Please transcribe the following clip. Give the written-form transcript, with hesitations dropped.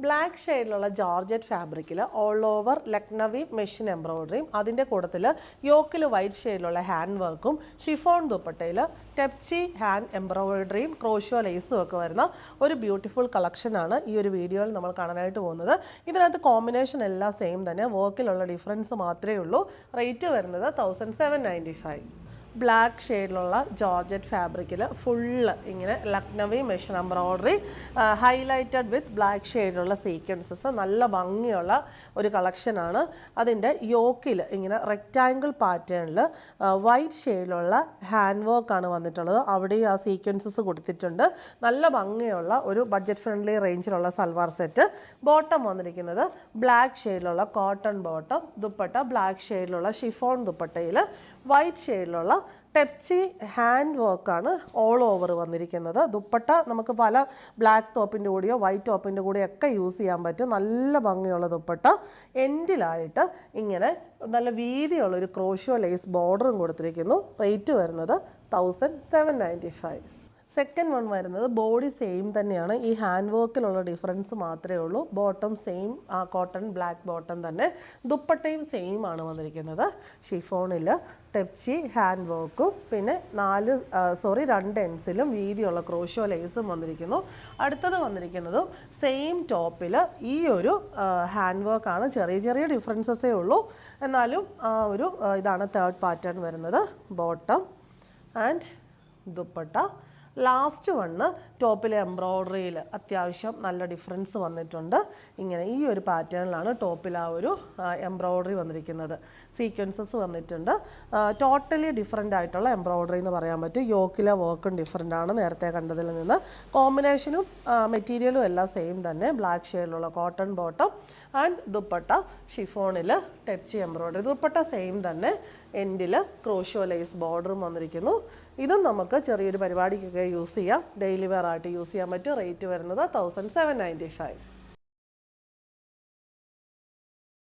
Black ഷെയ്ഡിലുള്ള georgette ഫാബ്രിക്കിൽ all over Lucknowi machine എംബ്രോയിഡറിയും അതിൻ്റെ കൂട്ടത്തിൽ യോക്കിൽ വൈറ്റ് ഷെയ്ഡിലുള്ള ഹാൻഡ് വർക്കും ഷിഫോൺ ദുപ്പട്ടയിൽ ടെപ്ചി ഹാൻഡ് എംബ്രോയിഡറിയും ക്രോഷ്യോ ലേസും ഒക്കെ വരുന്ന ഒരു ബ്യൂട്ടിഫുൾ കളക്ഷനാണ് ഈ ഒരു വീഡിയോയിൽ നമ്മൾ കാണാനായിട്ട് പോകുന്നത്. ഇതിനകത്ത് കോമ്പിനേഷൻ എല്ലാം സെയിം തന്നെ, വർക്കിലുള്ള ഡിഫറൻസ് മാത്രമേ ഉള്ളൂ. റേറ്റ് വരുന്നത് 1795. ബ്ലാക്ക് ഷെയ്ഡിലുള്ള ജോർജറ്റ് ഫാബ്രിക്കിൽ ഫുള്ള് ഇങ്ങനെ Lucknowi machine embroidery highlighted with black ഷെയ്ഡിലുള്ള സീക്വൻസസ്, നല്ല ഭംഗിയുള്ള ഒരു കളക്ഷനാണ്. അതിൻ്റെ യോക്കിൽ ഇങ്ങനെ റെക്റ്റാങ്കിൾ പാറ്റേണിൽ വൈറ്റ് ഷെയ്ഡിലുള്ള ഹാൻഡ് വർക്കാണ് വന്നിട്ടുള്ളത്. അവിടെയും ആ സീക്വൻസസ് കൊടുത്തിട്ടുണ്ട്. നല്ല ഭംഗിയുള്ള ഒരു ബഡ്ജറ്റ് ഫ്രണ്ട്ലി റേഞ്ചിലുള്ള സൽവാർ സെറ്റ്. ബോട്ടം വന്നിരിക്കുന്നത് ബ്ലാക്ക് ഷെയ്ഡിലുള്ള കോട്ടൺ ബോട്ടം, ദുപ്പട്ട ബ്ലാക്ക് ഷെയ്ഡിലുള്ള ഷിഫോൺ ദുപ്പട്ടയിൽ വൈറ്റ് ഷെയ്ഡിലുള്ള ടെപ്ചി ഹാൻഡ് വർക്കാണ് ഓൾ ഓവർ വന്നിരിക്കുന്നത്. ദുപ്പട്ട നമുക്ക് പല ബ്ലാക്ക് ടോപ്പിൻ്റെ കൂടെയോ വൈറ്റ് ടോപ്പിൻ്റെ കൂടെയോ ഒക്കെ യൂസ് ചെയ്യാൻ പറ്റും. നല്ല ഭംഗിയുള്ള ദുപ്പട്ട. എൻഡിലായിട്ട് ഇങ്ങനെ നല്ല വീതിയുള്ളൊരു ക്രോഷ്യോ ലേസ് ബോർഡറും കൊടുത്തിരിക്കുന്നു. റേറ്റ് വരുന്നത് 1795. സെക്കൻഡ് വൺ വരുന്നത് ബോഡി സെയിം തന്നെയാണ്, ഈ ഹാൻഡ് വർക്കിലുള്ള ഡിഫറൻസ് മാത്രമേ ഉള്ളൂ. Bottom same cotton black bottom തന്നെ, ദുപ്പട്ടയും സെയിം ആണ് വന്നിരിക്കുന്നത്. ഷിഫോണിൽ ടെപ്ചി ഹാൻഡ് വർക്കും പിന്നെ 2 എൻഡ്സിലും വീതിയുള്ള ക്രോഷ്യോ ലേസും വന്നിരിക്കുന്നു. അടുത്തത് വന്നിരിക്കുന്നതും സെയിം ടോപ്പിൽ ഈ ഒരു ഹാൻഡ് വർക്കാണ്. ചെറിയ ചെറിയ ഡിഫറൻസസേ ഉള്ളൂ, എന്നാലും ഇതാണ് തേർഡ് പാറ്റേൺ വരുന്നത്. Bottom and dupatta. Last one ടോപ്പിലെ എംബ്രോയ്ഡറിയിൽ അത്യാവശ്യം നല്ല ഡിഫറൻസ് വന്നിട്ടുണ്ട്. ഇങ്ങനെ ഈ ഒരു പാറ്റേണിലാണ് ടോപ്പിൽ ആ ഒരു എംബ്രോയ്ഡറി വന്നിരിക്കുന്നത്. സീക്വൻസസ് വന്നിട്ടുണ്ട്. ടോട്ടലി ഡിഫറെൻ്റ് ആയിട്ടുള്ള എംബ്രോയ്ഡറി എന്ന് പറയാൻ പറ്റും. യോക്കിലെ വർക്കും ഡിഫറെൻ്റ് ആണ് നേരത്തെ കണ്ടതിൽ നിന്ന്. കോമ്പിനേഷനും മെറ്റീരിയലും എല്ലാം സെയിം തന്നെ. ബ്ലാക്ക് ഷെയ്ഡിലുള്ള കോട്ടൺ ബോട്ടം ആൻഡ് ദുപ്പട്ട ഷിഫോണിൽ ടെപ്ചി എംബ്രോയ്ഡറി. ദുപ്പട്ട സെയിം തന്നെ, എൻഡിൽ ക്രോഷ്യോ ലേസ് ബോർഡറും വന്നിരിക്കുന്നു. ഇതും നമുക്ക് ചെറിയൊരു പരിപാടിക്കൊക്കെ യൂസ് ചെയ്യാം, ഡെയിലി വെയർ ആയിട്ട് യൂസ് ചെയ്യാൻ പറ്റും. റേറ്റ് വരുന്നത് 1795.